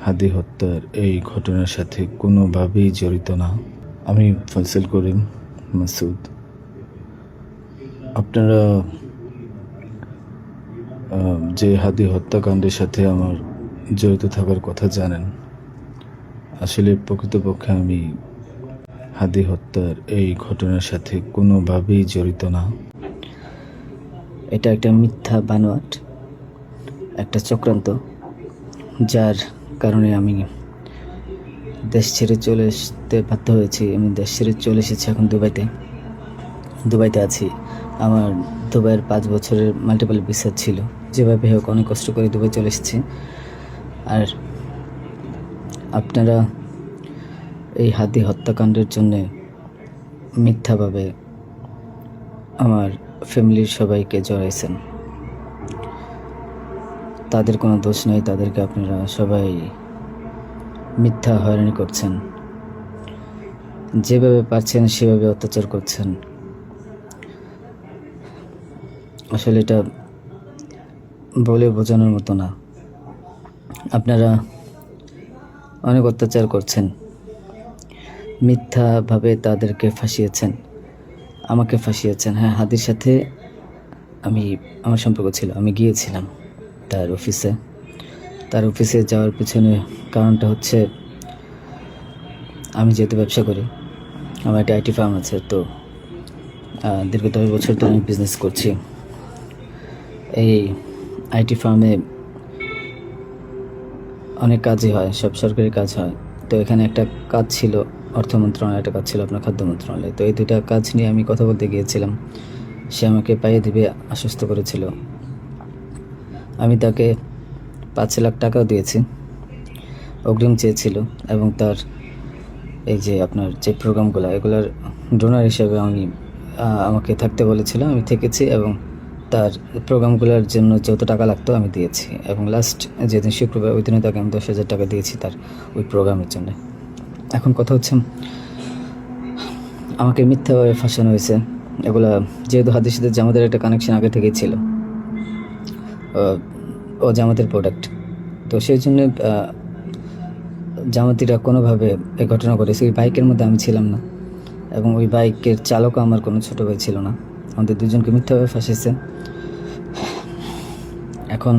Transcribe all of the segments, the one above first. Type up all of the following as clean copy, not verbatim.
হাদি হত্যার এই ঘটনার সাথে কোনোভাবেই জড়িত না। আমি ফয়সাল করিম মাসুদ। আপনারা যে হাদি হত্যাকাণ্ডের সাথে আমার জড়িত থাকার কথা জানেন, আসলে প্রকৃতপক্ষে আমি হাদি হত্যার এই ঘটনার সাথে কোনোভাবেই জড়িত না। এটা একটা মিথ্যা বানোয়াট, একটা চক্রান্ত, যার কারণে আমি দেশ ছেড়ে চলে আসতে বাধ্য হয়েছি। আমি দেশ ছেড়ে চলে এসেছি এখন দুবাইতে আছি। আমার দুবাইয়ের 5 বছরের মাল্টিপল ভিসা ছিল। যেভাবে হোক অনেক কষ্ট করে দুবাই চলে এসেছি। আর আপনারা এই হাদি হত্যাকাণ্ডের জন্যে মিথ্যাভাবে আমার ফ্যামিলির সবাইকে জড়াইছেন। তাদের কোনো দোষ নেই, তাদেরকে আপনারা সবাই মিথ্যা হয়রানি করছেন, যেভাবে পারছেন সেভাবে অত্যাচার করছেন। আসলে এটা বলে বোঝানোর মতো না। আপনারা অনেক অত্যাচার করছেন, মিথ্যাভাবে তাদেরকে ফাঁসিয়েছেন, আমাকে ফাঁসিয়েছেন। হ্যাঁ, হাদির সাথে আমার সম্পর্ক ছিল। আমি গিয়েছিলাম তার অফিসে যাওয়ার পিছনে কারণটা হচ্ছে, আমি যেহেতু ব্যবসা করি, আমার একটা আইটি ফার্ম আছে। তো দীর্ঘ 10 বছর ধরে আমি বিজনেস করছি। এই আইটি ফার্মে অনেক কাজই হয়, সব সরকারি কাজ হয়। তো এখানে একটা কাজ ছিল অর্থ মন্ত্রণালয়, একটা কাজ ছিল আপনার খাদ্য মন্ত্রণালয়। তো এই দুইটা কাজ নিয়ে আমি কথা বলতে গিয়েছিলাম। সে আমাকে পাইয়ে দিবে আশ্বস্ত করেছিল। আমি তাকে 5 লাখ টাকাও দিয়েছি, অগ্রিম চেয়েছিল। এবং তার এই যে আপনার যে প্রোগ্রামগুলো, এগুলোর ডোনার হিসেবে আমাকে থাকতে বলেছিল। আমি থেকেছি এবং তার প্রোগ্রামগুলোর জন্য যত টাকা লাগতো আমি দিয়েছি। এবং লাস্ট যেদিন শুক্রবার, ওই দিনে তাকে আমি 10,000 টাকা দিয়েছি তার ওই প্রোগ্রামের জন্য। এখন কথা হচ্ছে, আমাকে মিথ্যাভাবে ফাঁসানো হয়েছে। এগুলা যেহেতু হাদির সাথে জামাতের একটা কানেকশন আগে থেকেই ছিল, ও জামাতের প্রোডাক্ট, তো সেই জন্য জামাতিরা কোনোভাবে এই ঘটনা করেছে। ওই বাইকের মধ্যে আমি ছিলাম না, এবং ওই বাইকের চালকও আমার কোনো ছোটো ভাই ছিল না। আমাদের দুজনকে মিথ্যাভাবে ফাঁসিয়েছে। এখন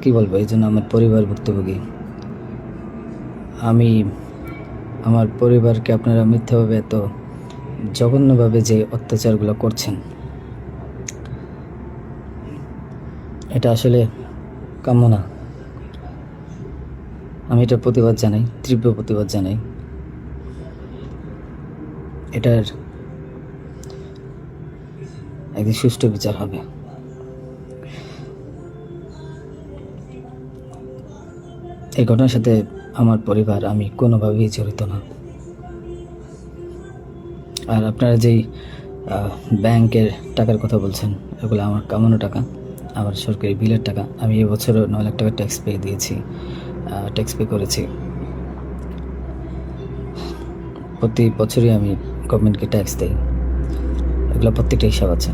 কি বলবো, এই জন্য আমার পরিবার ভুক্তভোগী। আমার পরিবারকে আপনারা মিথ্যাভাবে এত জঘন্যভাবে যে অত্যাচারগুলো করছেন, এটা আসলে কাম্য না। আমি এটার প্রতিবাদ জানাই, তীব্র প্রতিবাদ জানাই। এটার একদিন সুষ্ঠু বিচার হবে। এই ঘটনার সাথে আমার পরিবার, আমি কোনোভাবেই জড়িত না। আর আপনারা যেই ব্যাংকের টাকার কথা বলছেন, এগুলো আমার কামানো টাকা, আমার সরকারি বিলের টাকা। আমি এবছরও 9 লাখ টাকা ট্যাক্স পে করেছি। প্রতি বছরই আমি গভর্নমেন্টকে ট্যাক্স দিই। এগুলো প্রত্যেকটা হিসাব আছে।